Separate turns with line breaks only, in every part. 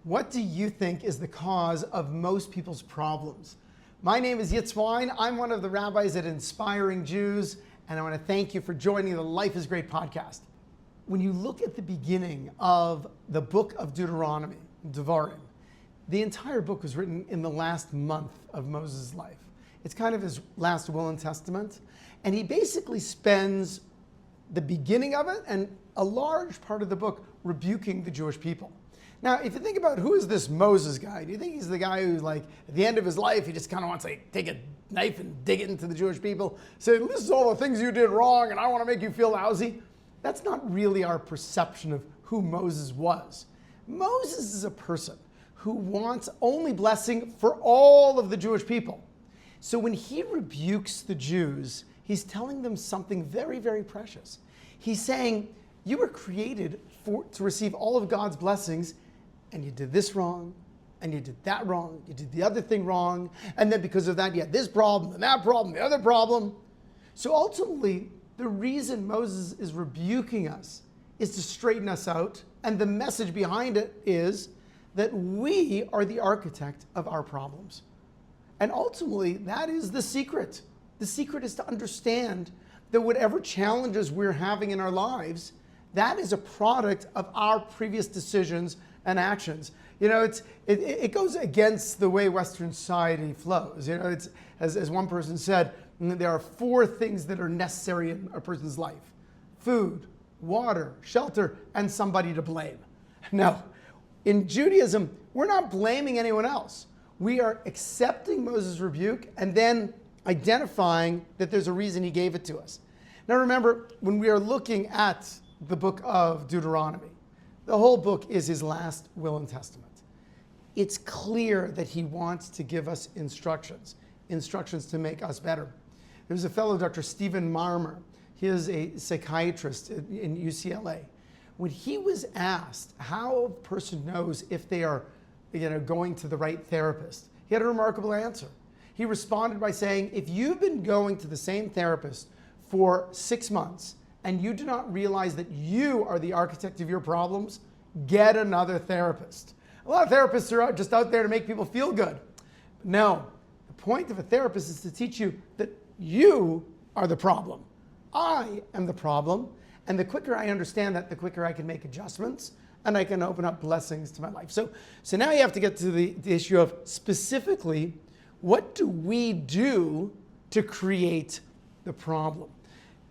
What do you think is the cause of most people's problems? My name is Yitzwein. I'm one of the rabbis at Inspiring Jews, and I want to thank you for joining the Life is Great podcast. When you look at the beginning of the book of Deuteronomy, Devarim, the entire book was written in the last month of Moses' life. It's kind of his last will and testament, and he basically spends the beginning of it and a large part of the book rebuking the Jewish people. Now, if you think about who is this Moses guy, do you think he's the guy who's like, at the end of his life, he just kind of wants to take a knife and dig it into the Jewish people, say, this is all the things you did wrong, and I want to make you feel lousy? That's not really our perception of who Moses was. Moses is a person who wants only blessing for all of the Jewish people. So when he rebukes the Jews, he's telling them something very, very precious. He's saying, you were created to receive all of God's blessings, and you did this wrong, and you did that wrong, you did the other thing wrong, and then because of that, you had this problem, and that problem, the other problem. So ultimately, the reason Moses is rebuking us is to straighten us out, and the message behind it is that we are the architect of our problems. And ultimately, that is the secret. The secret is to understand that whatever challenges we're having in our lives, that is a product of our previous decisions and actions. You know, it goes against the way Western society flows. You know, it's as one person said, there are 4 things that are necessary in a person's life: food, water, shelter, and somebody to blame. No, in Judaism, we're not blaming anyone else. We are accepting Moses' rebuke and then identifying that there's a reason he gave it to us. Now remember, when we are looking at the book of Deuteronomy, the whole book is his last will and testament. It's clear that he wants to give us instructions to make us better. There's a fellow, Dr. Stephen Marmer. He is a psychiatrist in UCLA. When he was asked how a person knows if they are, going to the right therapist, he had a remarkable answer. He responded by saying, if you've been going to the same therapist for 6 months and you do not realize that you are the architect of your problems, get another therapist. A lot of therapists are just out there to make people feel good. But no, the point of a therapist is to teach you that you are the problem. I am the problem. And the quicker I understand that, the quicker I can make adjustments and I can open up blessings to my life. So now you have to get to the issue of specifically, what do we do to create the problem?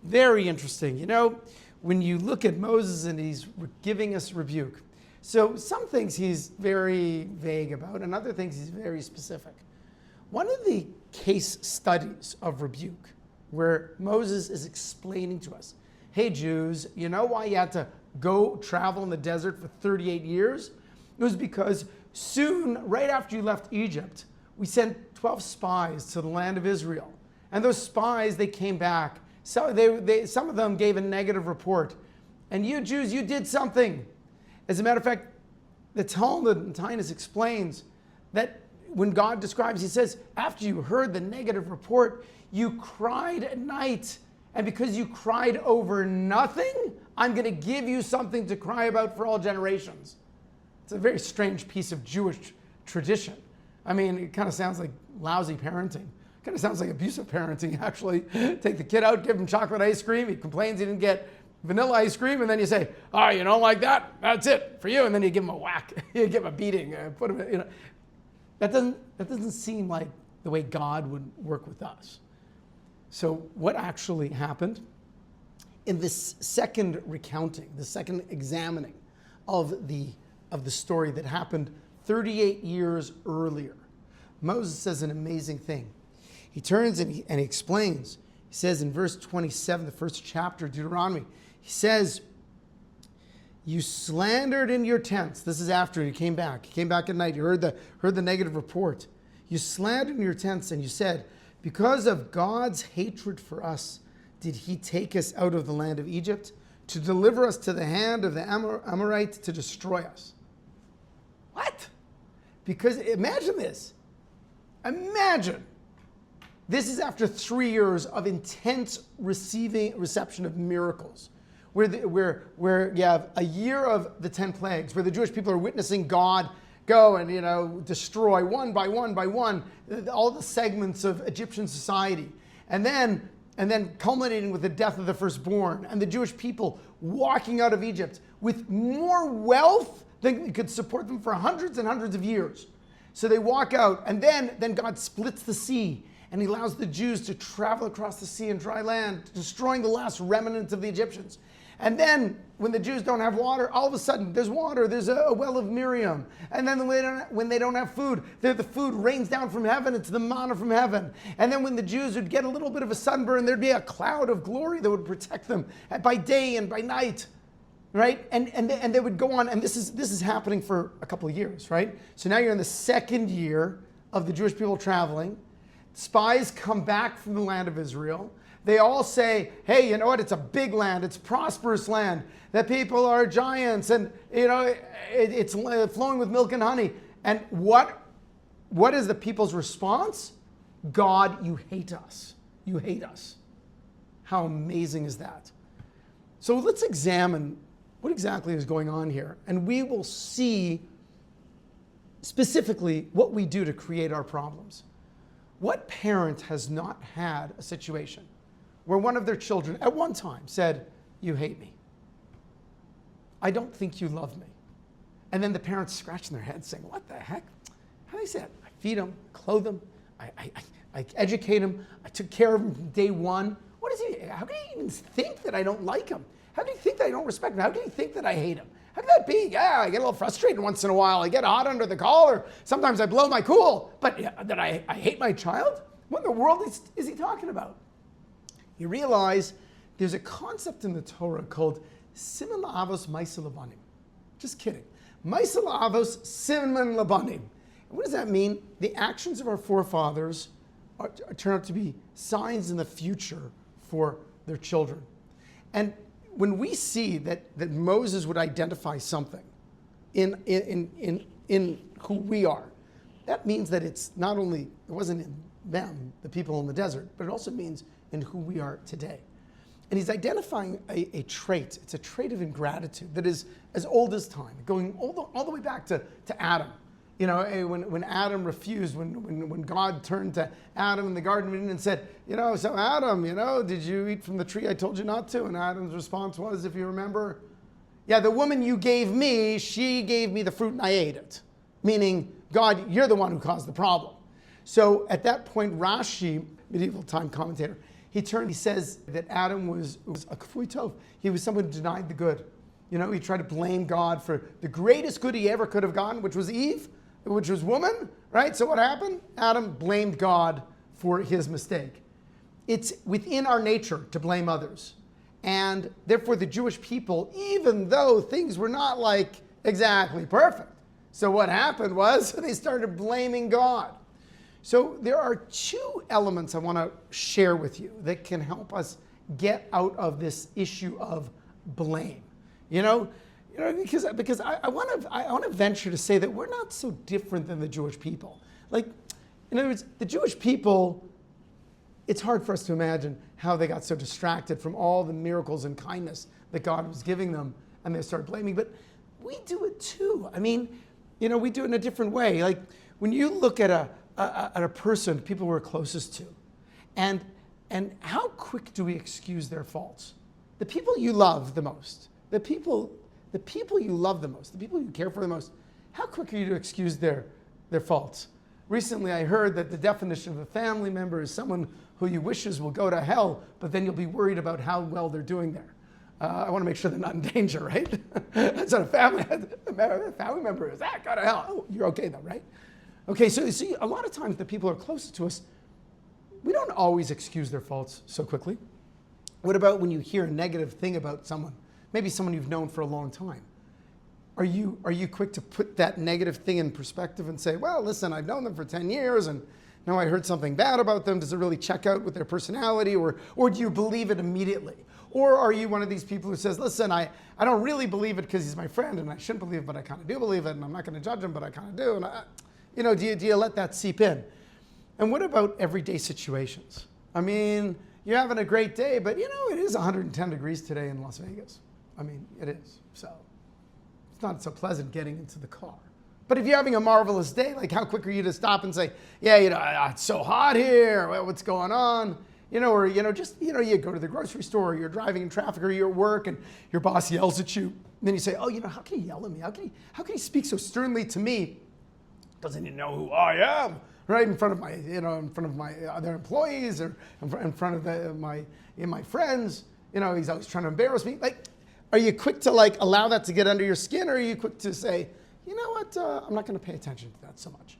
Very interesting. You know, when you look at Moses and he's giving us rebuke, so some things he's very vague about and other things he's very specific. One of the case studies of rebuke where Moses is explaining to us, hey Jews, you know why you had to go travel in the desert for 38 years? It was because soon, right after you left Egypt, we sent 12 spies to the land of Israel. And those spies, they came back. So some of them gave a negative report. And you Jews, you did something. As a matter of fact, the Talmud in Tainus explains that when God describes, he says, after you heard the negative report, you cried at night. And because you cried over nothing, I'm going to give you something to cry about for all generations. It's a very strange piece of Jewish tradition. I mean, it kind of sounds like lousy parenting. It kind of sounds like abusive parenting, actually. Take the kid out, give him chocolate ice cream. He complains he didn't get vanilla ice cream. And then you say, oh, you don't like that? That's it for you. And then you give him a whack. You give him a beating. Put him, That doesn't seem like the way God would work with us. So what actually happened in this second recounting, the second examining of the story that happened 38 years earlier, Moses says an amazing thing. He turns and he explains. He says in verse 27, the first chapter of Deuteronomy, he says, you slandered in your tents. This is after you came back. You came back at night. You heard the negative report. You slandered in your tents and you said, because of God's hatred for us, did he take us out of the land of Egypt to deliver us to the hand of the Amorite to destroy us? What? Because imagine this. Imagine. This is after 3 years of intense reception of miracles, where you have a year of the 10 plagues, where the Jewish people are witnessing God go and, destroy one by one all the segments of Egyptian society. And then culminating with the death of the firstborn and the Jewish people walking out of Egypt with more wealth than could support them for hundreds and hundreds of years. So they walk out, and then God splits the sea, and he allows the Jews to travel across the sea in dry land, destroying the last remnants of the Egyptians. And then when the Jews don't have water, all of a sudden there's water, there's a well of Miriam. And then when they don't have food, the food rains down from heaven, it's the manna from heaven. And then when the Jews would get a little bit of a sunburn, there'd be a cloud of glory that would protect them by day and by night, right? And they would go on, and this is happening for a couple of years, right? So now you're in the second year of the Jewish people traveling. Spies come back from the land of Israel. They all say, hey, you know what? It's a big land. It's a prosperous land. The people are giants, and it's flowing with milk and honey. And what is the people's response? God, you hate us. You hate us. How amazing is that? So let's examine what exactly is going on here, and we will see specifically what we do to create our problems. What parent has not had a situation where one of their children at one time said, you hate me. I don't think you love me. And then the parents scratching their heads saying, what the heck? How do they say it? I feed them, clothe them, I educate them, I took care of them from day one. What is he? How can he even think that I don't like him? How can he think that I don't respect him? How can he think that I hate him? How can that be? Yeah, I get a little frustrated once in a while. I get hot under the collar. Sometimes I blow my cool. But that I hate my child? What in the world is he talking about? You realize there's a concept in the Torah called siman la'avos ma'aseh labanim. Just kidding. Ma'aseh la'avos siman labanim. What does that mean? The actions of our forefathers turn out to be signs in the future for their children. And when we see that Moses would identify something in who we are, that means that it's not only, it wasn't in them, the people in the desert, but it also means in who we are today. And he's identifying a trait. It's a trait of ingratitude that is as old as time, going all the way back to Adam. When Adam refused, when God turned to Adam in the Garden of Eden and said, so Adam, did you eat from the tree I told you not to? And Adam's response was, if you remember, yeah, the woman you gave me, she gave me the fruit and I ate it. Meaning, God, you're the one who caused the problem. So at that point, Rashi, medieval time commentator, he says that Adam was a kfui tov. He was someone who denied the good. He tried to blame God for the greatest good he ever could have gotten, which was Eve, which was woman, right? So what happened? Adam blamed God for his mistake. It's within our nature to blame others. And therefore the Jewish people, even though things were not like exactly perfect, so what happened was they started blaming God. So there are two elements I want to share with you that can help us get out of this issue of blame. Because I want to venture to say that we're not so different than the Jewish people. Like, in other words, the Jewish people, it's hard for us to imagine how they got so distracted from all the miracles and kindness that God was giving them, and they started blaming. But we do it too. I mean, we do it in a different way. Like when you look at a person, people we're closest to, and how quick do we excuse their faults? The people you love the most, the people you love the most, the people you care for the most, how quick are you to excuse their faults? Recently, I heard that the definition of a family member is someone who you wishes will go to hell, but then you'll be worried about how well they're doing there. I want to make sure they're not in danger, right? That's not a family member is that, go to hell. Oh, you're okay though, right? Okay, so you see, a lot of times the people who are closest to us, we don't always excuse their faults so quickly. What about when you hear a negative thing about someone, maybe someone you've known for a long time? Are you quick to put that negative thing in perspective and say, well, listen, I've known them for 10 years and now I heard something bad about them. Does it really check out with their personality, or do you believe it immediately? Or are you one of these people who says, listen, I don't really believe it because he's my friend and I shouldn't believe it, but I kind of do believe it and I'm not going to judge him, but I kind of do. And do you let that seep in? And what about everyday situations? I mean, you're having a great day, but it is 110 degrees today in Las Vegas. I mean, it is. So it's not so pleasant getting into the car, But if you're having a marvelous day, like how quick are you to stop and say, yeah, it's so hot here. What's going on? Or, just, you go to the grocery store, or you're driving in traffic, or you're at work and your boss yells at you. And then you say, oh, how can he yell at me? How can he speak so sternly to me? Doesn't he know who I am? Right in front of my other employees, or in front of my friends. He's always trying to embarrass me. Like, are you quick to allow that to get under your skin, or are you quick to say, you know what, I'm not going to pay attention to that so much?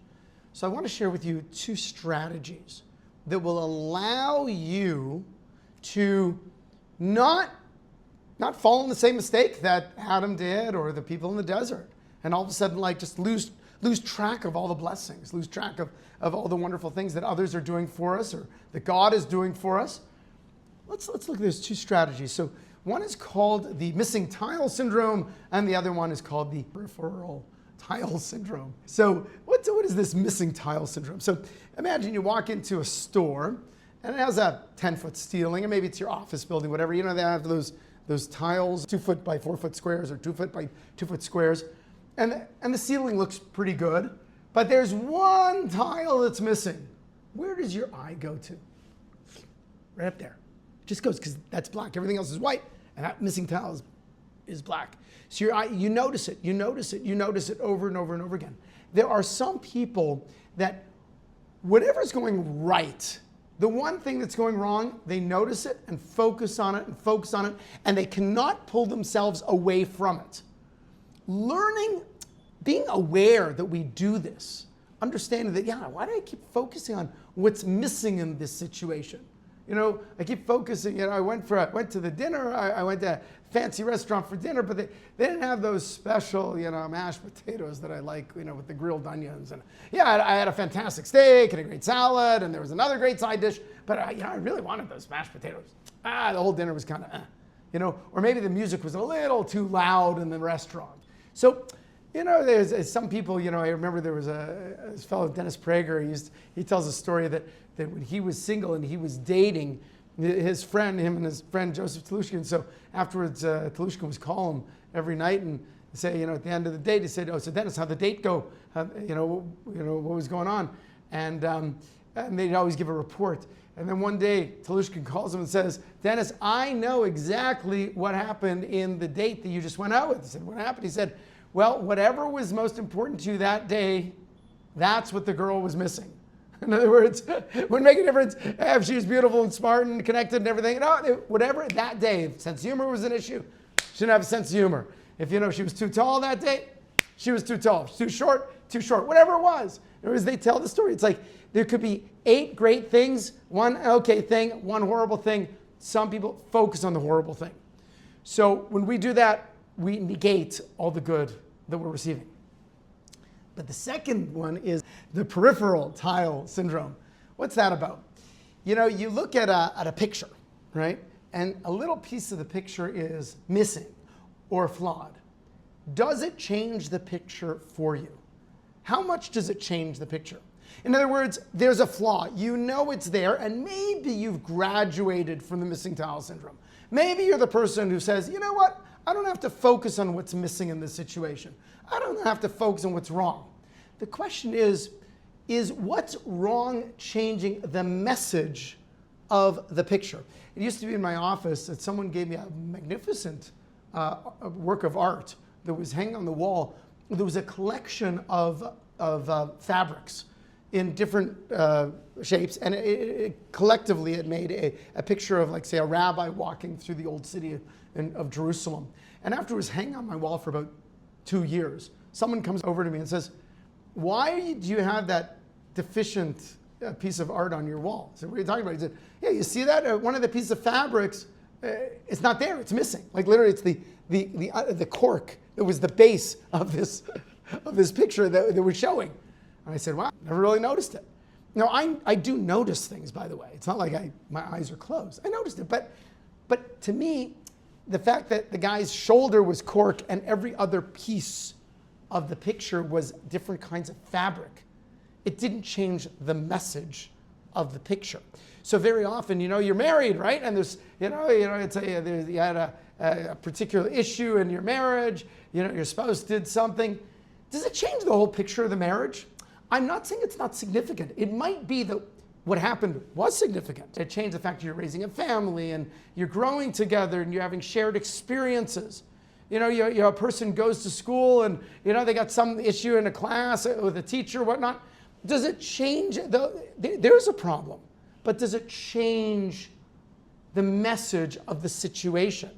So I want to share with you 2 strategies that will allow you to not fall in the same mistake that Adam did, or the people in the desert, and all of a sudden just lose track of all the blessings, lose track of all the wonderful things that others are doing for us, or that God is doing for us. Let's look at those 2 strategies. So one is called the missing tile syndrome, and the other one is called the peripheral tile syndrome. So what is this missing tile syndrome? So imagine you walk into a store and it has a 10-foot ceiling, and maybe it's your office building, whatever. They have those tiles, 2 foot by 4 foot squares, or 2 foot by 2 foot squares. And the ceiling looks pretty good, but there's one tile that's missing. Where does your eye go to? Right up there. It just goes, because that's black. Everything else is white, and that missing tile is black. So your eye, you notice it over and over and over again. There are some people that whatever's going right, the one thing that's going wrong, they notice it and focus on it, and they cannot pull themselves away from it. Being aware that we do this, understanding that, why do I keep focusing on what's missing in this situation? I keep focusing, I went to the dinner, I went to a fancy restaurant for dinner, but they didn't have those special, mashed potatoes that I like, with the grilled onions. And I had a fantastic steak and a great salad, and there was another great side dish, but I really wanted those mashed potatoes. The whole dinner was kind of, or maybe the music was a little too loud in the restaurant. So, there's some people, I remember there was this fellow, Dennis Prager, he tells a story that when he was single and he was dating him and his friend Joseph Telushkin. So afterwards, Telushkin was call him every night and say, at the end of the date, he said, oh, so Dennis, how'd the date go? What was going on? And they'd always give a report. And then one day, Telushkin calls him and says, Dennis, I know exactly what happened in the date that you just went out with. He said, what happened? He said, well, whatever was most important to you that day, that's what the girl was missing. In other words, it wouldn't make a difference if she was beautiful and smart and connected and everything. Whatever that day, if sense of humor was an issue, she didn't have a sense of humor. If she was too tall that day, she was too tall. Too short, whatever it was. In other words, they tell the story. It's like there could be 8 great things, 1 okay thing, 1 horrible thing. Some people focus on the horrible thing. So when we do that, we negate all the good that we're receiving. But the second one is the peripheral tile syndrome. What's that about? You look at a picture, right? And a little piece of the picture is missing or flawed. Does it change the picture for you? How much does it change the picture? In other words, there's a flaw. It's there, and maybe you've graduated from the missing tile syndrome. Maybe you're the person who says, you know what? I don't have to focus on what's missing in this situation. I don't have to focus on what's wrong. The question is what's wrong changing the message of the picture? It used to be in my office that someone gave me a magnificent work of art that was hanging on the wall. There was a collection of fabrics in different shapes, and collectively it made a picture of, say, a rabbi walking through the old city of Jerusalem. And after it was hanging on my wall for about 2 years, someone comes over to me and says, why do you have that deficient piece of art on your wall? I said, what are you talking about? He said, yeah, you see that? One of the pieces of fabrics, it's not there, it's missing. Literally, it's the cork. It was the base of this picture that we're showing. And I said, wow, never really noticed it. Now, I do notice things, by the way. It's not like my eyes are closed. I noticed it, but to me, the fact that the guy's shoulder was cork and every other piece of the picture was different kinds of fabric, it didn't change the message of the picture. So very often, you're married, right? And there's, you had a particular issue in your marriage. Your spouse did something. Does it change the whole picture of the marriage? I'm not saying it's not significant. It might be that what happened was significant. It changed the fact that you're raising a family and you're growing together and you're having shared experiences. A person goes to school and, they got some issue in a class with a teacher, whatnot. Does it change? There's a problem, but does it change the message of the situation?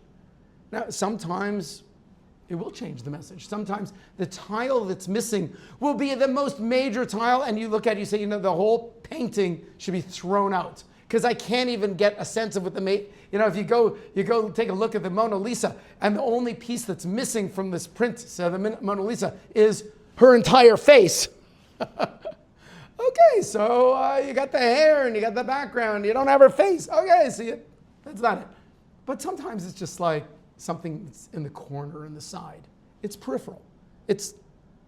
Now, sometimes it will change the message. Sometimes the tile that's missing will be the most major tile, and you look at it, you say, the whole painting should be thrown out because I can't even get a sense of what if you go take a look at the Mona Lisa, and the only piece that's missing from this print, so the Mona Lisa, is her entire face. Okay, so you got the hair and you got the background, you don't have her face. Okay, see it. That's not it. But sometimes it's just like something that's in the corner, in the side. It's peripheral. It's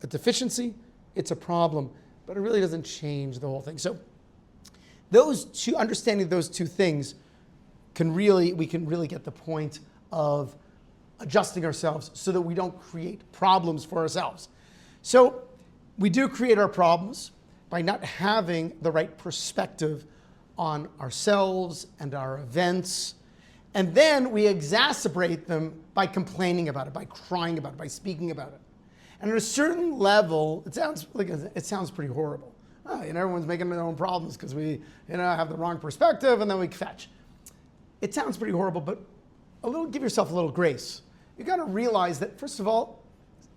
a deficiency, it's a problem, but it really doesn't change the whole thing. So understanding those two things we can really get the point of adjusting ourselves so that we don't create problems for ourselves. So we do create our problems by not having the right perspective on ourselves and our events. And then we exacerbate them by complaining about it, by crying about it, by speaking about it. And at a certain level, it sounds pretty horrible. Everyone's making their own problems because we have the wrong perspective and then we fetch. It sounds pretty horrible, but give yourself a little grace. You got to realize that, first of all,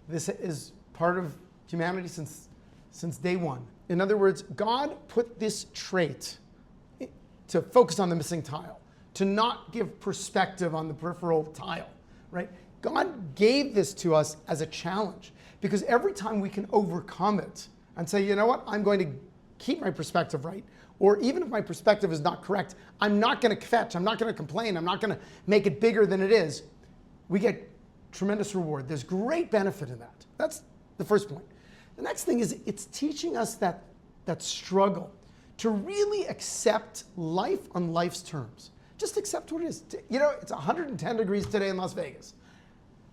this is part of humanity since day one. In other words, God put this trait to focus on the missing tile, to not give perspective on the peripheral tile, right? God gave this to us as a challenge because every time we can overcome it and say, I'm going to keep my perspective right, or even if my perspective is not correct, I'm not going to fetch, I'm not going to complain, I'm not going to make it bigger than it is, we get tremendous reward. There's great benefit in that. That's the first point. The next thing is it's teaching us that struggle to really accept life on life's terms. Just accept what it is. It's 110 degrees today in Las Vegas.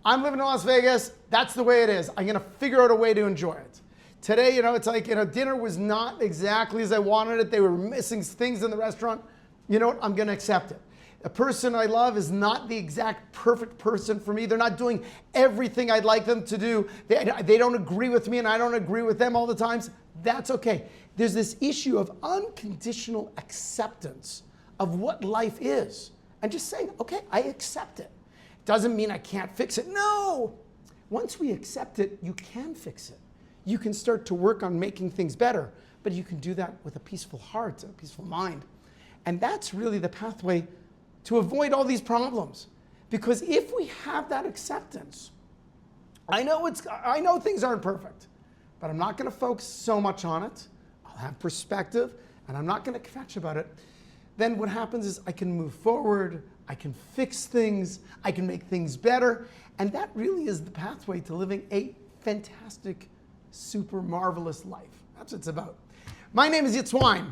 I'm living in Las Vegas. That's the way it is. I'm going to figure out a way to enjoy it. Today, it's like, dinner was not exactly as I wanted it. They were missing things in the restaurant. You know what? I'm going to accept it. A person I love is not the exact perfect person for me. They're not doing everything I'd like them to do. They don't agree with me and I don't agree with them all the times. That's okay. There's this issue of unconditional acceptance of what life is. And just saying, okay, I accept it. Doesn't mean I can't fix it. No. Once we accept it, you can fix it. You can start to work on making things better, but you can do that with a peaceful heart, a peaceful mind. And that's really the pathway to avoid all these problems. Because if we have that acceptance, I know things aren't perfect, but I'm not going to focus so much on it. I'll have perspective, and I'm not going to fetch about it. Then what happens is I can move forward, I can fix things, I can make things better, and that really is the pathway to living a fantastic, super marvelous life. That's what it's about. My name is Yitzwine.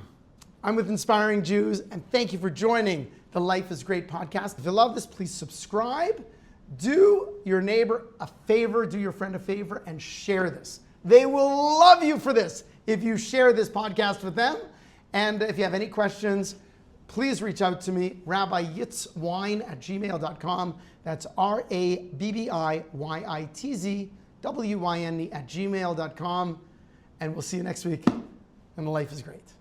I'm with Inspiring Jews, and thank you for joining the Life is Great podcast. If you love this, please subscribe. Do your neighbor a favor, do your friend a favor, and share this. They will love you for this if you share this podcast with them. And if you have any questions, please reach out to me, rabbiyitzwine@gmail.com. That's RABBIYITZWYNE@gmail.com. And we'll see you next week. And life is great.